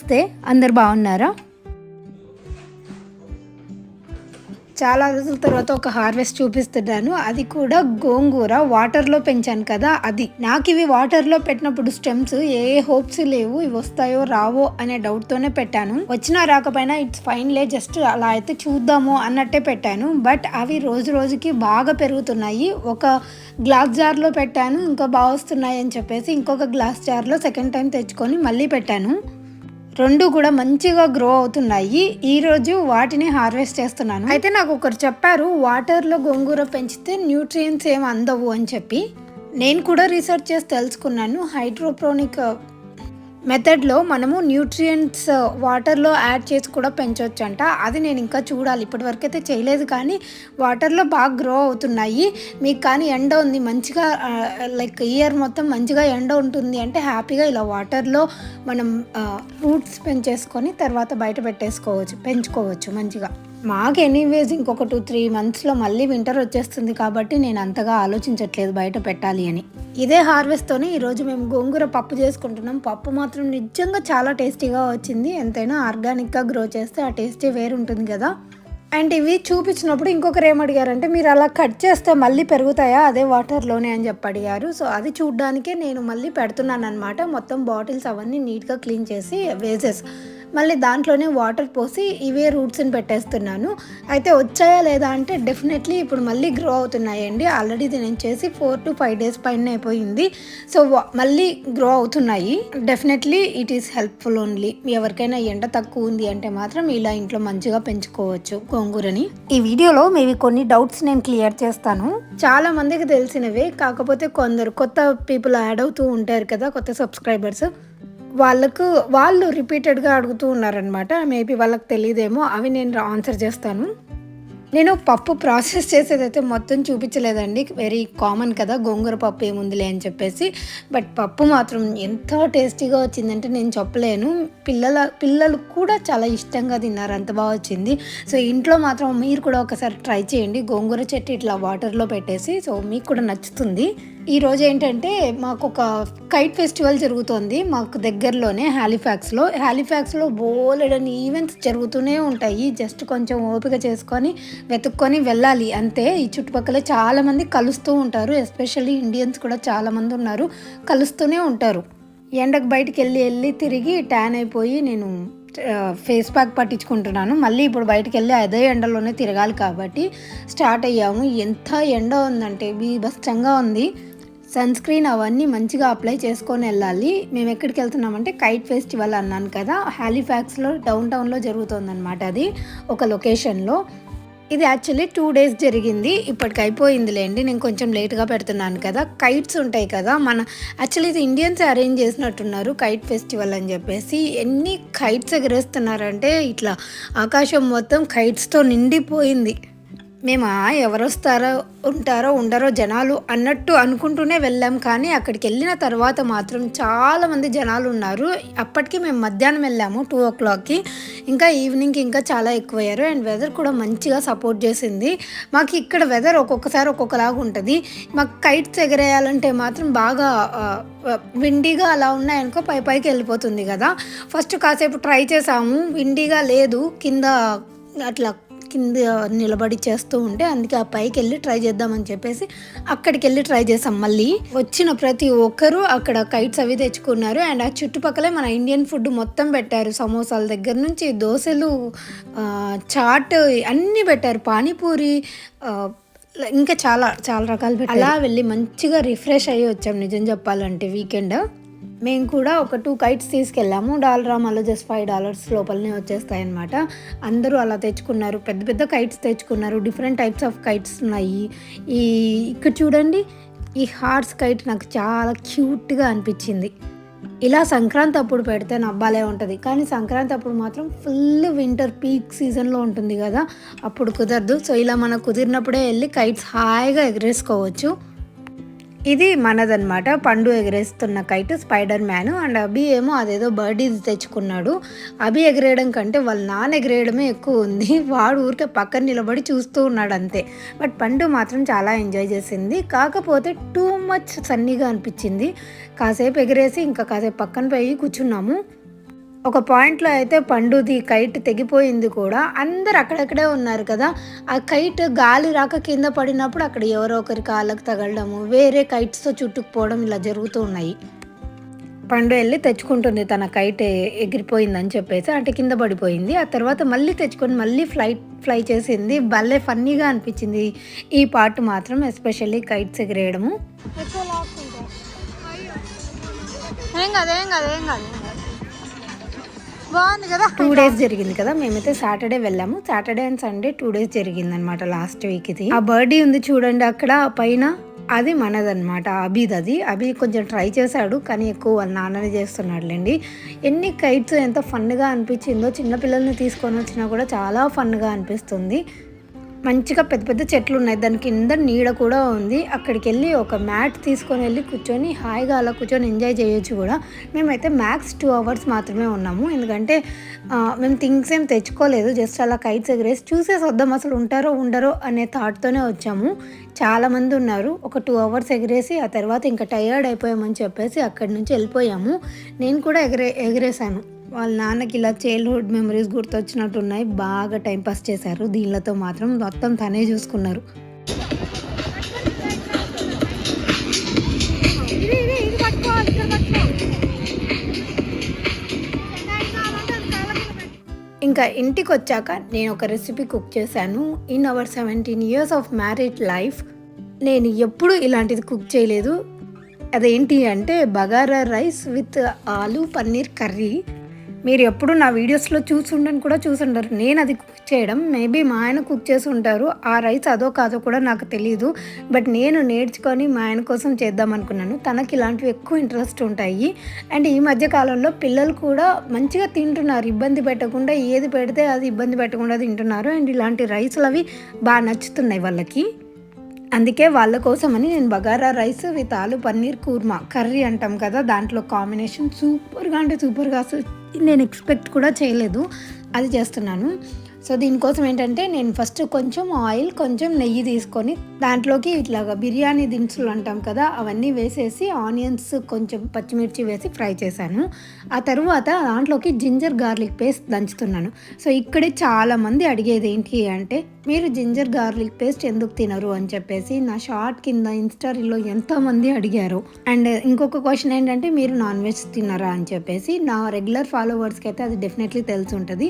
నమస్తే, అందరు బాగున్నారా? చాలా రోజుల తర్వాత ఒక హార్వెస్ట్ చూపిస్తున్నాను. అది కూడా గోంగూర వాటర్లో పెంచాను కదా, అది నాకు ఇవి వాటర్లో పెట్టినప్పుడు స్టెమ్స్ ఏ హోప్స్ లేవు, ఇవి వస్తాయో రావో అనే డౌట్తోనే పెట్టాను. వచ్చినా రాకపోయినా ఇట్స్ ఫైన్లే, జస్ట్ అలా అయితే చూద్దాము అన్నట్టే పెట్టాను. బట్ అవి రోజు రోజుకి బాగా పెరుగుతున్నాయి. ఒక గ్లాస్ జార్లో పెట్టాను, ఇంకా బాగా వస్తున్నాయి అని చెప్పేసి ఇంకొక గ్లాస్ జార్లో సెకండ్ టైం తెచ్చుకొని మళ్ళీ పెట్టాను. రెండు కూడా మంచిగా గ్రో అవుతున్నాయి. ఈరోజు వాటిని హార్వెస్ట్ చేస్తున్నాను. అయితే నాకు ఒకరు చెప్పారు, వాటర్లో గోంగూర పెంచితే న్యూట్రియంట్స్ ఏమి అందవు అని చెప్పి. నేను కూడా రీసెర్చ్ చేసి తెలుసుకున్నాను. హైడ్రోపోనిక్ మెథడ్లో మనము న్యూట్రియంట్స్ వాటర్లో యాడ్ చేసి కూడా పెంచవచ్చు అంట. అది నేను ఇంకా చూడాలి, ఇప్పటివరకు అయితే చేయలేదు. కానీ వాటర్లో బాగా గ్రో అవుతున్నాయి. మీకు కానీ ఎండ ఉంది మంచిగా, లైక్ ఇయర్ మొత్తం మంచిగా ఎండ ఉంటుంది అంటే హ్యాపీగా ఇలా వాటర్లో మనం రూట్స్ పెంచేసుకొని తర్వాత బయట పెంచుకోవచ్చు మంచిగా. మాకు ఎనీవేస్ ఇంకొక 2-3 మంత్స్లో మళ్ళీ వింటర్ వచ్చేస్తుంది కాబట్టి నేను అంతగా ఆలోచించట్లేదు బయట పెట్టాలి అని. ఇదే హార్వెస్ట్తోనే ఈరోజు మేము గోంగూర పప్పు చేసుకుంటున్నాం. పప్పు మాత్రం నిజంగా చాలా టేస్టీగా వచ్చింది. ఎంతైనా ఆర్గానిక్గా గ్రో చేస్తే ఆ టేస్టే వేరుంటుంది కదా. అండ్ ఇవి చూపించినప్పుడు ఇంకొకరు ఏమడిగారంటే, మీరు అలా కట్ చేస్తే మళ్ళీ పెరుగుతాయా అదే వాటర్లోనే అని చెప్పి అడిగారు. సో అది చూడ్డానికే నేను మళ్ళీ పెడుతున్నాను అనమాట. మొత్తం బాటిల్స్ అవన్నీ నీట్గా క్లీన్ చేసి వేసేసి మళ్ళీ దాంట్లోనే వాటర్ పోసి ఇవే రూట్స్ని పెట్టేస్తున్నాను. అయితే వచ్చాయా లేదా అంటే డెఫినెట్లీ ఇప్పుడు మళ్ళీ గ్రో అవుతున్నాయండి. ఆల్రెడీ ఇది నేను చేసి 4 to 5 days పైన అయిపోయింది. సో మళ్ళీ గ్రో అవుతున్నాయి. Definitely it is helpful only. ఎవరికైనా ఎండ తక్కువ ఉంది అంటే మాత్రం ఇలా ఇంట్లో మంచిగా పెంచుకోవచ్చు గోంగూరని. ఈ వీడియోలో మేబీ కొన్ని డౌట్స్ నేను క్లియర్ చేస్తాను. చాలా మందికి తెలిసినవే, కాకపోతే కొందరు కొత్త పీపుల్ యాడ్ అవుతూ ఉంటారు కదా, కొత్త సబ్స్క్రైబర్స్, వాళ్ళు రిపీటెడ్గా అడుగుతూ ఉన్నారనమాట. మేబీ వాళ్ళకి తెలియదేమో, అవి నేను ఆన్సర్ చేస్తాను. నేను పప్పు ప్రాసెస్ చేసేదైతే మొత్తం చూపించలేదండి, వెరీ కామన్ కదా గోంగూర పప్పు ఏముందిలే అని చెప్పేసి. బట్ పప్పు మాత్రం ఎంత టేస్టీగా వచ్చిందంటే నేను చెప్పలేను. పిల్లలు కూడా చాలా ఇష్టంగా తిన్నారు, అంత బాగా వచ్చింది. సో ఇంట్లో మాత్రం మీరు కూడా ఒకసారి ట్రై చేయండి, గోంగూర చెట్టు ఇట్లా వాటర్లో పెట్టేసి. సో మీకు కూడా నచ్చుతుంది. ఈరోజు ఏంటంటే మాకు ఒక కైట్ ఫెస్టివల్ జరుగుతుంది మాకు దగ్గరలోనే, హ్యాలిఫాక్స్లో బోలెడని ఈవెంట్స్ జరుగుతూనే ఉంటాయి. జస్ట్ కొంచెం ఓపిక చేసుకొని వెతుక్కొని వెళ్ళాలి అంతే. ఈ చుట్టుపక్కల చాలామంది కలుస్తూ ఉంటారు, ఎస్పెషల్లీ ఇండియన్స్ కూడా చాలామంది ఉన్నారు, కలుస్తూనే ఉంటారు. ఎండకు బయటికి వెళ్ళి తిరిగి ట్యాన్ అయిపోయి నేను ఫేస్ ప్యాక్ పట్టించుకుంటున్నాను. మళ్ళీ ఇప్పుడు బయటికి వెళ్ళి అదే ఎండలోనే తిరగాలి కాబట్టి స్టార్ట్ అయ్యాము. ఎంత ఎండ ఉందంటే బీభత్సంగా ఉంది. సన్ స్క్రీన్ అవన్నీ మంచిగా అప్లై చేసుకొని వెళ్ళాలి. మేము ఎక్కడికి వెళ్తున్నామంటే కైట్ ఫెస్టివల్ అన్నాను కదా, హ్యాలిఫాక్స్లో డౌన్ టౌన్లో జరుగుతుందన్నమాట. అది ఒక లొకేషన్లో. ఇది యాక్చువల్లీ 2 days జరిగింది, ఇప్పటికి అయిపోయిందిలేండి. నేను కొంచెం లేట్గా పెడుతున్నాను కదా. కైట్స్ ఉంటాయి కదా, యాక్చువల్లీ ఇది ఇండియన్స్ అరేంజ్ చేసినట్టున్నారు కైట్ ఫెస్టివల్ అని చెప్పేసి. ఎన్ని కైట్స్ ఎగరేస్తున్నారంటే ఇట్లా ఆకాశం మొత్తం కైట్స్తో నిండిపోయింది. మేము ఎవరు ఉంటారో ఉండరో జనాలు అన్నట్టు అనుకుంటూనే వెళ్ళాం. కానీ అక్కడికి వెళ్ళిన తర్వాత మాత్రం చాలామంది జనాలు ఉన్నారు. అప్పటికి మేము మధ్యాహ్నం వెళ్ళాము 2 o'clockకి, ఇంకా ఈవినింగ్కి ఇంకా చాలా ఎక్కువయ్యారు. అండ్ వెదర్ కూడా మంచిగా సపోర్ట్ చేసింది. మాకు ఇక్కడ వెదర్ ఒక్కొక్కసారి ఒక్కొక్కలాగా ఉంటుంది. మాకు కైట్స్ ఎగరేయాలంటే మాత్రం బాగా విండీగా అలా ఉన్నాయనుకో పైకి వెళ్ళిపోతుంది కదా. ఫస్ట్ కాసేపు ట్రై చేసాము, విండీగా లేదు, కింద నిలబడి చేస్తూ ఉంటే, అందుకే ఆ పైకి వెళ్ళి ట్రై చేద్దామని చెప్పేసి అక్కడికి వెళ్ళి ట్రై చేసాం. మళ్ళీ వచ్చిన ప్రతి ఒక్కరూ అక్కడ కైట్స్ అవి తెచ్చుకున్నారు. అండ్ ఆ చుట్టుపక్కలే మన ఇండియన్ ఫుడ్ మొత్తం పెట్టారు, సమోసాల దగ్గర నుంచి దోశలు, చాట్ అన్నీ పెట్టారు, పానీపూరి, ఇంకా చాలా చాలా రకాలు పెట్టారు. అలా వెళ్ళి మంచిగా రిఫ్రెష్ అయ్యి వచ్చాం నిజం చెప్పాలంటే. వీకెండ్ మేము కూడా ఒక 2 kits తీసుకెళ్ళాము. $1 జస్ట్ $5 లోపలనే వచ్చేస్తాయి అన్నమాట. అందరూ అలా తెచ్చుకున్నారు, పెద్ద పెద్ద కైట్స్ తెచ్చుకున్నారు. డిఫరెంట్ టైప్స్ ఆఫ్ కైట్స్ ఉన్నాయి. ఇక్కడ చూడండి, ఈ హార్స్ కైట్ నాకు చాలా క్యూట్గా అనిపించింది. ఇలా సంక్రాంతి అప్పుడు పెడితే నబ్బాలే ఉంటుంది, కానీ సంక్రాంతి అప్పుడు మాత్రం ఫుల్ వింటర్ పీక్ సీజన్లో ఉంటుంది కదా, అప్పుడు కుదరదు. సో ఇలా మనకు కుదిరినప్పుడే వెళ్ళి కైట్స్ హాయిగా ఎగరేసుకోవచ్చు. ఇది మనదన్నమాట, పండు ఎగరేస్తున్న కైట్ స్పైడర్ మ్యాన్. అండ్ అభి ఏమో అదేదో బర్డీస్ తెచ్చుకున్నాడు. అభి ఎగరేయడం కంటే వాళ్ళ నాన్న ఎగరేయడమే ఎక్కువ ఉంది. వాడు ఊరికే పక్కన నిలబడి చూస్తూ ఉన్నాడు అంతే. బట్ పండు మాత్రం చాలా ఎంజాయ్ చేసింది. కాకపోతే టూ మచ్ సన్నీగా అనిపించింది. కాసేపు ఎగరేసి ఇంకా కాసేపు పక్కన పోయి కూర్చున్నాము. ఒక పాయింట్లో అయితే పండుది కైట్ తెగిపోయింది కూడా. అందరు అక్కడక్కడే ఉన్నారు కదా! ఆ కైట్ గాలి రాక కింద పడినప్పుడు అక్కడ ఎవరో ఒకరి కాళ్ళకి తగలడము, వేరే కైట్స్‌తో చుట్టుకుపోవడం ఇలా జరుగుతూ ఉన్నాయి. పండు వెళ్ళి తెచ్చుకుంటుంది తన కైట్ ఎగిరిపోయిందని చెప్పేసి. అంటే కింద పడిపోయింది. ఆ తర్వాత మళ్ళీ తెచ్చుకొని మళ్ళీ ఫ్లై చేసింది. భలే ఫన్నీగా అనిపించింది ఈ పార్ట్ మాత్రం, ఎస్పెషల్లీ కైట్స్ ఎగిరేయడము. ఏం కాదు బాగుంది కదా. 2 days జరిగింది కదా. మేమైతే సాటర్డే వెళ్ళాము. సాటర్డే అండ్ సండే 2 days జరిగింది అనమాట లాస్ట్ వీక్ ఇది. ఆ బర్డీ ఉంది చూడండి అక్కడ పైన, అది మనదనమాట. అభి కొంచెం ట్రై చేశాడు కానీ ఎక్కువ వాళ్ళ నాన్ననే చేస్తున్నాడులేండి. ఎన్ని కైట్స్ ఎంత ఫన్గా అనిపించిందో, చిన్నపిల్లల్ని తీసుకొని వచ్చినా కూడా చాలా ఫన్గా అనిపిస్తుంది. మంచిగా పెద్ద పెద్ద చెట్లు ఉన్నాయి, దాని కింద నీడ కూడా ఉంది. అక్కడికి వెళ్ళి ఒక మ్యాట్ తీసుకొని వెళ్ళి కూర్చొని హాయిగా అలా కూర్చొని ఎంజాయ్ చేయొచ్చు కూడా. మేమైతే మ్యాక్స్ 2 hours మాత్రమే ఉన్నాము, ఎందుకంటే మేము థింగ్స్ ఏం తెచ్చుకోలేదు. జస్ట్ అలా కైట్స్ ఎగరేసి చూసేసి వద్దాం, అసలు ఉంటారో ఉండరో అనే థాట్తోనే వచ్చాము. చాలామంది ఉన్నారు. ఒక 2 hours ఎగరేసి ఆ తర్వాత ఇంకా టయర్డ్ అయిపోయామని చెప్పేసి అక్కడి నుంచి వెళ్ళిపోయాము. నేను కూడా ఎగరేసాను. వాళ్ళ నాన్నకి ఇలా చైల్డ్హుడ్ మెమరీస్ గుర్తొచ్చినట్టు ఉన్నాయి. బాగా టైంపాస్ చేశారు. దీనిలతో మాత్రం మొత్తం తనే చూసుకున్నారు. ఇంకా ఇంటికి వచ్చాక నేను ఒక రెసిపీ కుక్ చేశాను. In our 17 years of marriage life నేను ఎప్పుడు ఇలాంటిది కుక్ చేయలేదు. అదేంటి అంటే బగారా రైస్ విత్ ఆలు పన్నీర్ కర్రీ. మీరు ఎప్పుడు నా వీడియోస్లో చూసుండరు నేను అది కుక్ చేయడం. మేబీ మా ఆయన కుక్ చేసి ఉంటారు. ఆ రైస్ అదో కాదో కూడా నాకు తెలియదు. బట్ నేను నేర్చుకొని మా ఆయన కోసం చేద్దాం అనుకున్నాను. తనకి ఇలాంటివి ఎక్కువ ఇంట్రెస్ట్ ఉంటాయి. అండ్ ఈ మధ్య కాలంలో పిల్లలు కూడా మంచిగా తింటున్నారు, ఇబ్బంది పెట్టకుండా. ఏది పెడితే అది ఇబ్బంది పెట్టకుండా తింటున్నారు. అండ్ ఇలాంటి రైస్లు అవి బాగా నచ్చుతున్నాయి వాళ్ళకి. అందుకే వాళ్ళ కోసమని నేను బగారా రైస్ విత్ ఆలు పన్నీర్ కూర్మా కర్రీ అంటాం కదా, దాంట్లో కాంబినేషన్ సూపర్గా అసలు నేను ఎక్స్పెక్ట్ కూడా చేయలేదు, అది చేస్తున్నాను. సో దీనికోసం ఏంటంటే నేను ఫస్ట్ కొంచెం ఆయిల్, కొంచెం నెయ్యి తీసుకొని దాంట్లోకి ఇట్లాగా బిర్యానీ దినుసులు అంటాం కదా అవన్నీ వేసేసి ఆనియన్స్, కొంచెం పచ్చిమిర్చి వేసి ఫ్రై చేశాను. ఆ తర్వాత దాంట్లోకి జింజర్ గార్లిక్ పేస్ట్ దంచుతున్నాను. సో ఇక్కడే చాలామంది అడిగేది ఏంటి అంటే మీరు జింజర్ గార్లిక్ పేస్ట్ ఎందుకు తినరు అని చెప్పేసి నా షార్ట్ కింద ఇన్స్టారీలో ఎంతోమంది అడిగారు. అండ్ ఇంకొక క్వశ్చన్ ఏంటంటే మీరు నాన్ వెజ్ తిన్నారా అని చెప్పేసి. నా రెగ్యులర్ ఫాలోవర్స్కి అయితే అది డెఫినెట్లీ తెలిసి ఉంటుంది.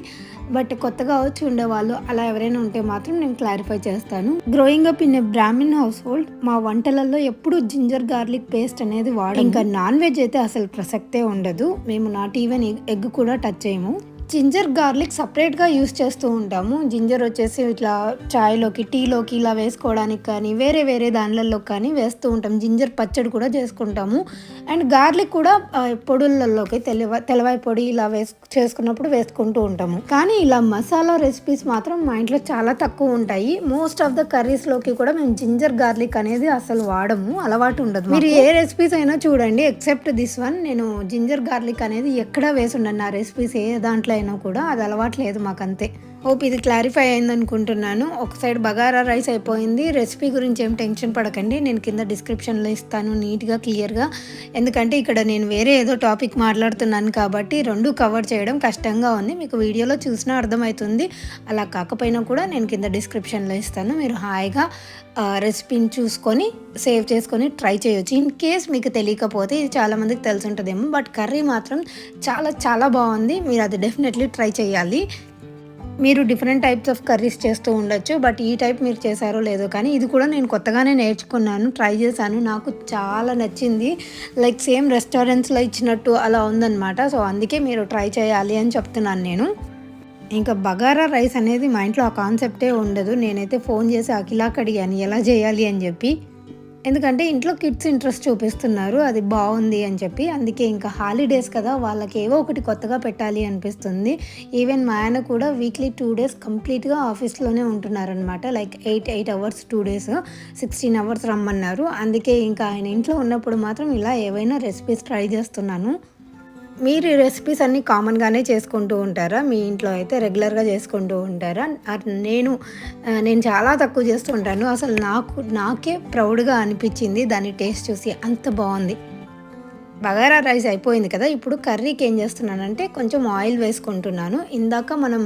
బట్ కొత్తగా వచ్చి ఉండేవాళ్ళు అలా ఎవరైనా ఉంటే మాత్రం నేను క్లారిఫై చేస్తాను. Growing up in a Brahmin house hold మా వంటలలో ఎప్పుడు జింజర్ గార్లిక్ పేస్ట్ అనేది వాడు. ఇంకా నాన్ వెజ్ అయితే అసలు ప్రసక్తే ఉండదు. మేము నాట్ ఈవెన్ ఎగ్ కూడా టచ్ చేయము. జింజర్ గార్లిక్ సపరేట్గా యూస్ చేస్తూ ఉంటాము. జింజర్ వచ్చేసి ఇట్లా చాయ్లోకి, టీలోకి ఇలా వేసుకోవడానికి కానీ వేరే దానిలలో కానీ వేస్తూ ఉంటాం. జింజర్ పచ్చడి కూడా చేసుకుంటాము. అండ్ గార్లిక్ కూడా పొడులలోకి తెల్లవాయి పొడి ఇలా చేసుకున్నప్పుడు వేసుకుంటూ ఉంటాము. కానీ ఇలా మసాలా రెసిపీస్ మాత్రం మా ఇంట్లో చాలా తక్కువ ఉంటాయి. మోస్ట్ ఆఫ్ ద కర్రీస్లోకి కూడా మేము జింజర్ గార్లిక్ అనేది అసలు వాడము, అలవాటు ఉండదు. మీరు ఏ రెసిపీస్ అయినా చూడండి ఎక్సెప్ట్ దిస్ వన్, నేను జింజర్ గార్లిక్ అనేది ఎక్కడా వేసి ఉండను. నా రెసిపీస్ ఏ దాంట్లో అయినా కూడా అది అలవాటు లేదు మాకంతే. హోప్ ఇది క్లారిఫై అయింది అనుకుంటున్నాను. ఒక సైడ్ బగారా రైస్ అయిపోయింది. రెసిపీ గురించి ఏం టెన్షన్ పడకండి, నేను కింద డిస్క్రిప్షన్లో ఇస్తాను నీట్గా క్లియర్గా. ఎందుకంటే ఇక్కడ నేను వేరే ఏదో టాపిక్ మాట్లాడుతున్నాను కాబట్టి రెండు కవర్ చేయడం కష్టంగా ఉంది. మీకు వీడియోలో చూసినా అర్థమవుతుంది. అలా కాకపోయినా కూడా నేను కింద డిస్క్రిప్షన్లో ఇస్తాను. మీరు హాయిగా రెసిపీని చూసుకొని సేవ్ చేసుకొని ట్రై చేయొచ్చు. ఇన్ కేస్ మీకు తెలియకపోతే, ఇది చాలామందికి తెలిసి ఉంటుందేమో, బట్ కర్రీ మాత్రం చాలా బాగుంది. మీరు అది డెఫినెట్లీ ట్రై చేయాలి. మీరు డిఫరెంట్ టైప్స్ ఆఫ్ కర్రీస్ చేస్తూ ఉండొచ్చు, బట్ ఈ టైప్ మీరు చేశారో లేదో కానీ ఇది కూడా నేను కొత్తగానే నేర్చుకున్నాను, ట్రై చేశాను. నాకు చాలా నచ్చింది. లైక్ సేమ్ రెస్టారెంట్స్లో ఇచ్చినట్టు అలా ఉందన్నమాట. సో అందుకే మీరు ట్రై చేయాలి అని చెప్తున్నాను నేను. ఇంకా బగారా రైస్ అనేది మా ఇంట్లో ఆ కాన్సెప్టే ఉండదు. నేనైతే ఫోన్ చేసి అఖిలాకి అడిగాను ఎలా చేయాలి అని చెప్పి. ఎందుకంటే ఇంట్లో కిడ్స్ ఇంట్రెస్ట్ చూపిస్తున్నారు, అది బాగుంది అని చెప్పి. అందుకే ఇంకా హాలిడేస్ కదా, వాళ్ళకి ఏవో ఒకటి కొత్తగా పెట్టాలి అనిపిస్తుంది. ఈవెన్ మా ఆయన కూడా వీక్లీ 2 days కంప్లీట్గా ఆఫీస్లోనే ఉంటున్నారనమాట. లైక్ 8 hours 2 days 16 hours రమ్మన్నారు. అందుకే ఇంకా ఆయన ఇంట్లో ఉన్నప్పుడు మాత్రం ఇలా ఏవైనా రెసిపీస్ ట్రై చేస్తున్నాను. మీరు ఈ రెసిపీస్ అన్నీ కామన్గానే చేసుకుంటూ ఉంటారా? మీ ఇంట్లో అయితే రెగ్యులర్గా చేసుకుంటూ ఉంటారా? నేను చాలా తక్కువ చేస్తూ ఉంటాను. అసలు నాకే ప్రౌడ్గా అనిపించింది దాన్ని టేస్ట్ చూసి, అంత బాగుంది. బగారా రైస్ అయిపోయింది కదా. ఇప్పుడు కర్రీకి ఏం చేస్తున్నానంటే కొంచెం ఆయిల్ వేసుకుంటున్నాను. ఇందాక మనం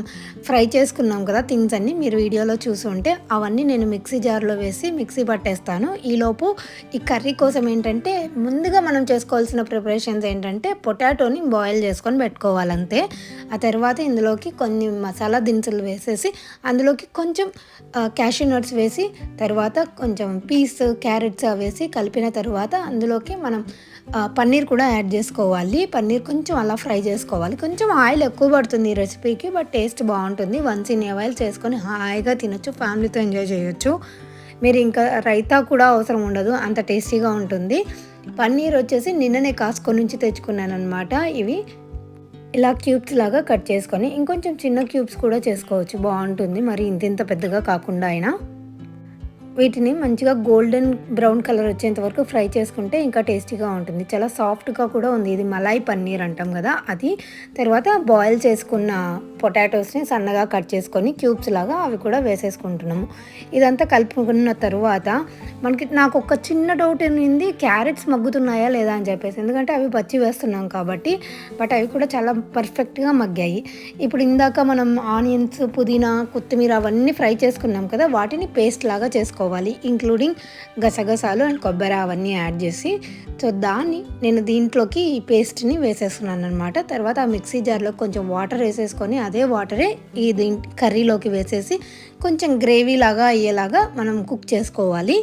ఫ్రై చేసుకున్నాం కదా థింగ్స్ అన్నీ, మీరు వీడియోలో చూసుంటే అవన్నీ నేను మిక్సీ జార్లో వేసి మిక్సీ పట్టేస్తాను. ఈలోపు ఈ కర్రీ కోసం ఏంటంటే ముందుగా మనం చేసుకోవాల్సిన ప్రిపరేషన్స్ ఏంటంటే పొటాటోని బాయిల్ చేసుకొని పెట్టుకోవాలంతే. ఆ తర్వాత ఇందులోకి కొన్ని మసాలా దినుసులు వేసేసి అందులోకి కొంచెం క్యాషూ నట్స్ వేసి తర్వాత కొంచెం పీస్ క్యారెట్స్ వేసి కలిపిన తర్వాత అందులోకి మనం పన్నీర్ కూడా యాడ్ చేసుకోవాలి. పన్నీర్ కొంచెం అలా ఫ్రై చేసుకోవాలి. కొంచెం ఆయిల్ ఎక్కువ పడుతుంది ఈ రెసిపీకి, బట్ టేస్ట్ బాగుంటుంది. వన్స్ ఇన్ ఏ వైల్ చేసుకొని హాయిగా తినొచ్చు, ఫ్యామిలీతో ఎంజాయ్ చేయొచ్చు. మీరు ఇంకా రైతా కూడా అవసరం ఉండదు, అంత టేస్టీగా ఉంటుంది. పన్నీర్ వచ్చేసి నిన్ననే కాస్కో నుంచి తెచ్చుకున్నాను అనమాట. ఇవి ఇలా క్యూబ్స్ లాగా కట్ చేసుకొని ఇంకొంచెం చిన్న క్యూబ్స్ కూడా చేసుకోవచ్చు, బాగుంటుంది. మరి ఇంత పెద్దగా కాకుండా అయినా వీటిని మంచిగా గోల్డెన్ బ్రౌన్ కలర్ వచ్చేంత వరకు ఫ్రై చేసుకుంటే ఇంకా టేస్టీగా ఉంటుంది. చాలా సాఫ్ట్గా కూడా ఉంది. ఇది మలాయ్ పన్నీర్ అంటాం కదా అది. తర్వాత బాయిల్ చేసుకున్న పొటాటోస్ని సన్నగా కట్ చేసుకొని క్యూబ్స్ లాగా అవి కూడా వేసేసుకుంటున్నాము. ఇదంతా కలుపుకున్న తర్వాత నాకు ఒక చిన్న డౌట్ ఏంది, క్యారెట్స్ మగ్గుతున్నాయా లేదా అని చెప్పేసి, ఎందుకంటే అవి పచ్చి వేస్తున్నాం కాబట్టి. బట్ అవి కూడా చాలా పర్ఫెక్ట్గా మగ్గాయి. ఇప్పుడు ఇందాక మనం ఆనియన్స్, పుదీనా, కొత్తిమీర అవన్నీ ఫ్రై చేసుకున్నాం కదా, వాటిని పేస్ట్ లాగా చేసుకోవాలి, ఇంక్లూడింగ్ గసగసాలు అండ్ కొబ్బరి అవన్నీ యాడ్ చేసి. సో నేను దీంట్లోకి ఈ పేస్ట్ని వేసేస్తున్నాను అనమాట. తర్వాత ఆ మిక్సీ జార్లో కొంచెం వాటర్ వేసేసుకొని అదే వాటరే ఈ కర్రీలోకి వేసేసి కొంచెం గ్రేవీ లాగా అయ్యేలాగా మనం కుక్ చేసుకోవాలి.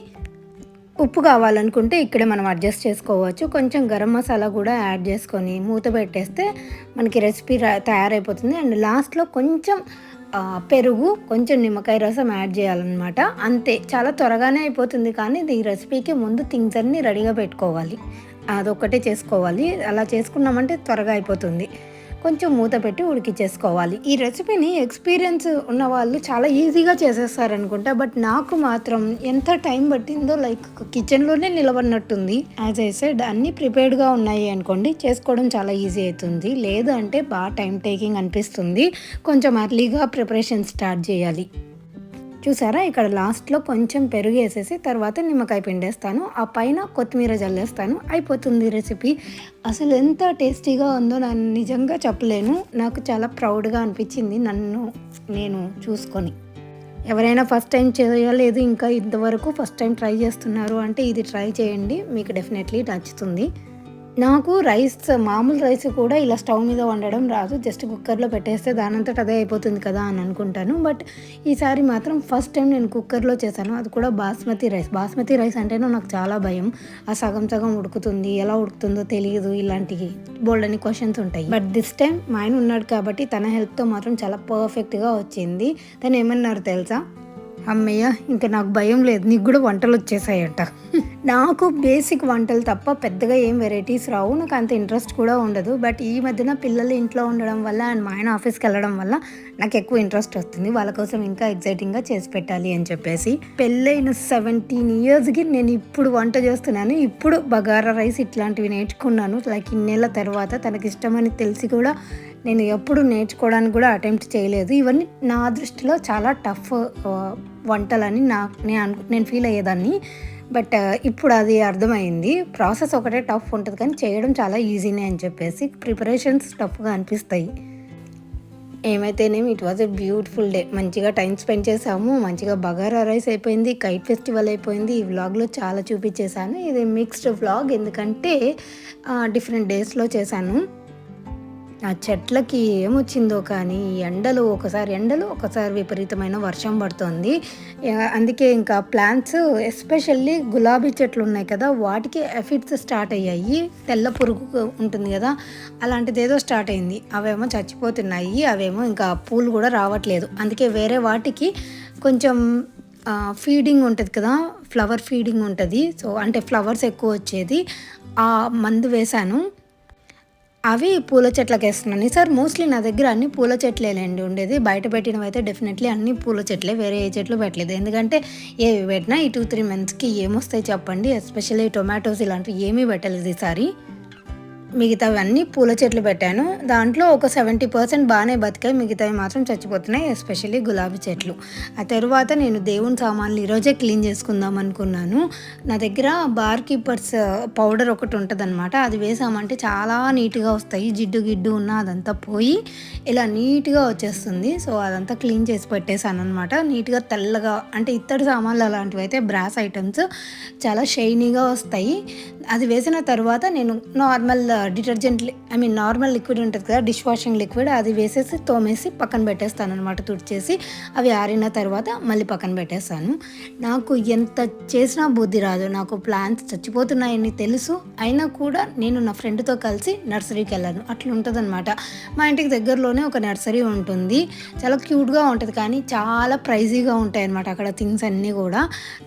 ఉప్పు కావాలనుకుంటే ఇక్కడే మనం అడ్జస్ట్ చేసుకోవచ్చు. కొంచెం గరం మసాలా కూడా యాడ్ చేసుకొని మూత పెట్టేస్తే మనకి రెసిపీ తయారైపోతుంది. అండ్ లాస్ట్లో కొంచెం పెరుగు, కొంచెం నిమ్మకాయ రసం యాడ్ చేయాలన్నమాట. అంతే, చాలా త్వరగానే అయిపోతుంది. కానీ ఈ రెసిపీకి ముందు థింగ్స్ అన్నీ రెడీగా పెట్టుకోవాలి, అదొక్కటే చేసుకోవాలి. అలా చేసుకున్నామంటే త్వరగా అయిపోతుంది. కొంచెం మూత పెట్టి ఉడికిచ్చేసుకోవాలి. ఈ రెసిపీని ఎక్స్పీరియన్స్ ఉన్న వాళ్ళు చాలా ఈజీగా చేసేస్తారనుకుంటా, బట్ నాకు మాత్రం ఎంత టైం పట్టిందో, లైక్ కిచెన్లోనే నిలబడినట్టుంది. యాజ్ ఐ సెడ్ అన్నీ ప్రిపేర్డ్గా ఉన్నాయి అనుకోండి, చేసుకోవడం చాలా ఈజీ అవుతుంది. లేదు అంటే బాగా టైం టేకింగ్ అనిపిస్తుంది. కొంచెం అర్లీగా ప్రిపరేషన్ స్టార్ట్ చేయాలి. చూసారా, ఇక్కడ లాస్ట్లో కొంచెం పెరుగు వేసేసి తర్వాత నిమ్మకాయ పిండేస్తాను, ఆ పైన కొత్తిమీర జల్లేస్తాను, అయిపోతుంది రెసిపీ. అసలు ఎంత టేస్టీగా ఉందో నేను నిజంగా చెప్పలేను. నాకు చాలా ప్రౌడ్గా అనిపించింది నేను చూసుకొని. ఎవరైనా ఫస్ట్ టైం చేయలేదు, ఇంకా ఇంతవరకు ఫస్ట్ టైం ట్రై చేస్తున్నారు అంటే ఇది ట్రై చేయండి, మీకు డెఫినెట్లీ నచ్చుతుంది. నాకు మామూలు రైస్ కూడా ఇలా స్టవ్ మీద వండడం రాదు. జస్ట్ కుక్కర్లో పెట్టేస్తే దానంతట అదే అయిపోతుంది కదా అని అనుకుంటాను. బట్ ఈసారి మాత్రం ఫస్ట్ టైం నేను కుక్కర్లో చేశాను, అది కూడా బాస్మతి రైస్ అంటేనే నాకు చాలా భయం. ఆ సగం ఉడుకుతుంది, ఎలా ఉడుకుతుందో తెలియదు, ఇలాంటివి బోల్డని క్వశ్చన్స్ ఉంటాయి. బట్ దిస్ టైం మా ఆయన ఉన్నాడు కాబట్టి తన హెల్ప్తో మాత్రం చాలా పర్ఫెక్ట్గా వచ్చింది. తను ఏమన్నారు తెలుసా, అమ్మయ్య ఇంకా నాకు భయం లేదు, నీకు కూడా వంటలు వచ్చేసాయంట. నాకు బేసిక్ వంటలు తప్ప పెద్దగా ఏం వెరైటీస్ రావు, నాకు అంత ఇంట్రెస్ట్ కూడా ఉండదు. బట్ ఈ మధ్యన పిల్లలు ఇంట్లో ఉండడం వల్ల అండ్ మా ఆయన ఆఫీస్కి వెళ్ళడం వల్ల నాకు ఎక్కువ ఇంట్రెస్ట్ వస్తుంది. వాళ్ళ కోసం ఇంకా ఎగ్జైటింగ్గా చేసి పెట్టాలి అని చెప్పేసి. పెళ్ళైన 17 yearsకి నేను ఇప్పుడు వంట చేస్తున్నాను. ఇప్పుడు బగారా రైస్ ఇట్లాంటివి నేర్చుకున్నాను, లైక్ ఇన్నేళ్ళ తర్వాత. తనకి ఇష్టమని తెలిసి కూడా నేను ఎప్పుడు నేర్చుకోవడానికి కూడా అటెంప్ట్ చేయలేదు. ఇవన్నీ నా దృష్టిలో చాలా టఫ్ వంటలని నేను ఫీల్ అయ్యేదాన్ని. బట్ ఇప్పుడు అది అర్థమైంది. ప్రాసెస్ ఒకటే టఫ్ ఉంటుంది కానీ చేయడం చాలా ఈజీనే అని చెప్పేసి. ప్రిపరేషన్స్ టఫ్గా అనిపిస్తాయి. ఏమైతేనేమి it was a beautiful day. మంచిగా టైం స్పెండ్ చేసాము, మంచిగా బగారా రైస్ అయిపోయింది, కైట్ ఫెస్టివల్ అయిపోయింది. ఈ వ్లాగ్లో చాలా చూపించేశాను. ఇది మిక్స్డ్ వ్లాగ్, ఎందుకంటే డిఫరెంట్ డేస్లో చేశాను. ఆ చెట్లకి ఏమొచ్చిందో కానీ ఒకసారి విపరీతమైన వర్షం పడుతుంది. అందుకే ఇంకా ప్లాంట్స్, ఎస్పెషల్లీ గులాబీ చెట్లు ఉన్నాయి కదా, వాటికి ఎఫిడ్స్ స్టార్ట్ అయ్యాయి. తెల్ల పురుగు ఉంటుంది కదా, అలాంటిది ఏదో స్టార్ట్ అయింది. అవేమో చచ్చిపోతున్నాయి, అవేమో ఇంకా పూలు కూడా రావట్లేదు. అందుకే వేరే వాటికి కొంచెం ఫీడింగ్ ఉంటుంది కదా, ఫ్లవర్ ఫీడింగ్ ఉంటుంది. సో అంటే ఫ్లవర్స్ ఎక్కువ వచ్చేది, ఆ మందు వేశాను. అవి పూల చెట్లకి వేస్తున్నాను. సార్ మోస్ట్లీ నా దగ్గర అన్ని పూల చెట్లేనండి ఉండేది. బయట పెట్టినవి అయితే డెఫినెట్లీ అన్ని పూల చెట్లే, వేరే ఏ చెట్లు పెట్టలేదు. ఎందుకంటే ఏవి పెట్టినా ఈ 2-3 monthsకి ఏమొస్తాయి చెప్పండి. ఎస్పెషల్లీ టొమాటోస్ ఇలాంటివి ఏమీ పెట్టలేదు ఈసారి. మిగతావన్నీ పూల చెట్లు పెట్టాను. దాంట్లో ఒక 70% బాగానే బతికాయి. మిగతావి మాత్రం చచ్చిపోతున్నాయి. ఎస్పెషల్లీ గులాబీ చెట్లు. ఆ తరువాత నేను దేవుని సామాన్లు ఈరోజే క్లీన్ చేసుకుందాం అనుకున్నాను. నా దగ్గర బార్ కీపర్స్ పౌడర్ ఒకటి ఉంటుందన్నమాట. అది వేసామంటే చాలా నీట్గా వస్తాయి. జిడ్డు గిడ్డు ఉన్న అదంతా పోయి ఇలా నీట్గా వచ్చేస్తుంది. సో అదంతా క్లీన్ చేసి పెట్టేశాను అనమాట. నీట్గా తెల్లగా, అంటే ఇత్తడి సామాన్లు అలాంటివి అయితే బ్రాస్ ఐటమ్స్ చాలా షైనీగా వస్తాయి. అది వేసిన తర్వాత నేను నార్మల్ డిటర్జెంట్ నార్మల్ లిక్విడ్ ఉంటుంది కదా, డిష్ వాషింగ్ లిక్విడ్, అది వేసేసి తోమేసి పక్కన పెట్టేస్తాను అనమాట. తుడిచేసి అవి ఆరిన తర్వాత మళ్ళీ పక్కన పెట్టేస్తాను. నాకు ఎంత చేసినా బుద్ధి రాదు. నాకు ప్లాంట్స్ చచ్చిపోతున్నాయని తెలుసు, అయినా కూడా నేను నా ఫ్రెండ్తో కలిసి నర్సరీకి వెళ్ళాను. అట్లా ఉంటుంది అనమాట. మా ఇంటికి దగ్గరలోనే ఒక నర్సరీ ఉంటుంది. చాలా క్యూట్గా ఉంటుంది, కానీ చాలా ప్రైజీగా ఉంటాయి అనమాట అక్కడ థింగ్స్ అన్నీ కూడా.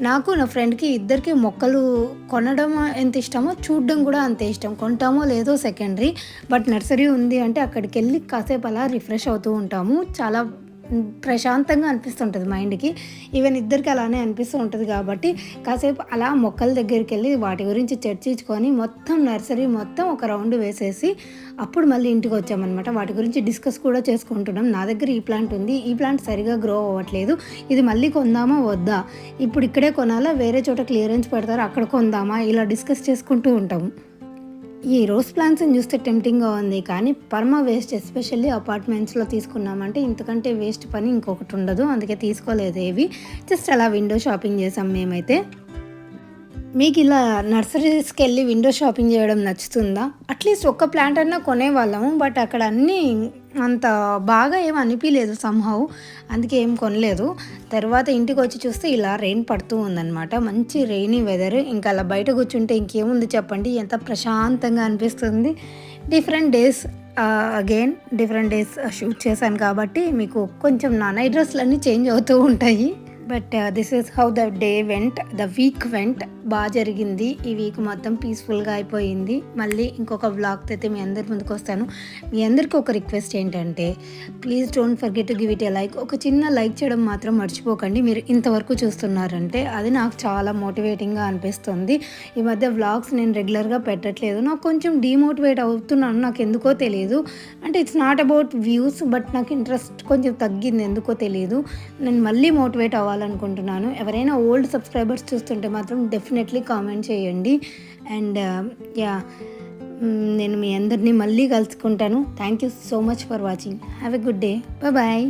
నాకు నా ఫ్రెండ్కి ఇద్దరికి మొక్కలు కొనడం ఎంత ఇష్టమో చూడడం కూడా అంతే ఇష్టం. కొంటామో లేదో సెకండరీ, బట్ నర్సరీ ఉంది అంటే అక్కడికి వెళ్ళి కాసేపు అలా రిఫ్రెష్ అవుతూ ఉంటాము. చాలా ప్రశాంతంగా అనిపిస్తుంటుంది మైండ్కి. ఈవెన్ ఇద్దరికి అలానే అనిపిస్తూ ఉంటుంది కాబట్టి కాసేపు అలా మొక్కల దగ్గరికి వెళ్ళి వాటి గురించి చర్చించుకొని మొత్తం నర్సరీ మొత్తం ఒక రౌండ్ వేసేసి అప్పుడు మళ్ళీ ఇంటికి వచ్చామన్నమాట. వాటి గురించి డిస్కస్ కూడా చేసుకుంటున్నాం. నా దగ్గర ఈ ప్లాంట్ ఉంది, ఈ ప్లాంట్ సరిగా గ్రో అవ్వట్లేదు, ఇది మళ్ళీ కొందామా వద్దా, ఇప్పుడు ఇక్కడే కొనాలా వేరే చోట క్లియరెన్స్ పెడతారు అక్కడ కొందామా, ఇలా డిస్కస్ చేసుకుంటూ ఉంటాము. ఈ రోజ్ ప్లాంట్స్ని చూస్తే టెంప్టింగ్గా ఉంది, కానీ పర్మ వేస్ట్, ఎస్పెషల్లీ అపార్ట్మెంట్స్లో తీసుకున్నామంటే ఇంతకంటే వేస్ట్ పని ఇంకొకటి ఉండదు. అందుకే తీసుకోలేదు ఏవి, జస్ట్ అలా విండో షాపింగ్ చేసాం మేమైతే. మీకు ఇలా నర్సరీస్కి వెళ్ళి విండో షాపింగ్ చేయడం నచ్చుతుందా? అట్లీస్ట్ ఒక్క ప్లాంట్ అన్నా కొనేవాళ్ళము, బట్ అక్కడ అన్నీ అంత బాగా ఏం అనిపించలేదు సంహౌ, అందుకే ఏం కొనలేదు. తర్వాత ఇంటికి వచ్చి చూస్తే ఇలా రెయిన్ పడుతూ ఉందన్నమాట. మంచి రెయినీ వెదర్. ఇంకా అలా బయట కూర్చుంటే ఇంకేముంది చెప్పండి, ఎంత ప్రశాంతంగా అనిపిస్తుంది. డిఫరెంట్ డేస్ షూట్ చేశాను కాబట్టి మీకు కొంచెం నా నైట్ డ్రెస్లు అన్నీ చేంజ్ అవుతూ ఉంటాయి. But this is how the day vent, the week vent. బాగా జరిగింది. ఈ వీక్ మొత్తం పీస్ఫుల్గా అయిపోయింది. మళ్ళీ ఇంకొక వ్లాగ్తో అయితే మీ అందరి ముందుకు వస్తాను. మీ అందరికీ ఒక రిక్వెస్ట్ ఏంటంటే, please don't forget to give it A like. ఒక చిన్న లైక్ చేయడం మాత్రం మర్చిపోకండి. మీరు ఇంతవరకు చూస్తున్నారంటే అది నాకు చాలా మోటివేటింగ్గా అనిపిస్తుంది. ఈ మధ్య వ్లాగ్స్ నేను రెగ్యులర్గా పెట్టట్లేదు, నాకు కొంచెం డీమోటివేట్ అవుతున్నాను, నాకు ఎందుకో తెలియదు. అంటే it's not about views, but నాకు ఇంట్రెస్ట్ కొంచెం తగ్గింది, ఎందుకో తెలియదు. నేను మళ్ళీ మోటివేట్ అవ్వాలనుకుంటున్నాను. ఎవరైనా ఓల్డ్ సబ్స్క్రైబర్స్ చూస్తుంటే మాత్రం డెఫినెట్లీ కామెంట్ చేయండి. అండ్ నేను మీ అందరినీ మళ్ళీ కలుసుకుంటాను. Thank you so much for watching. Have a good day. Bye.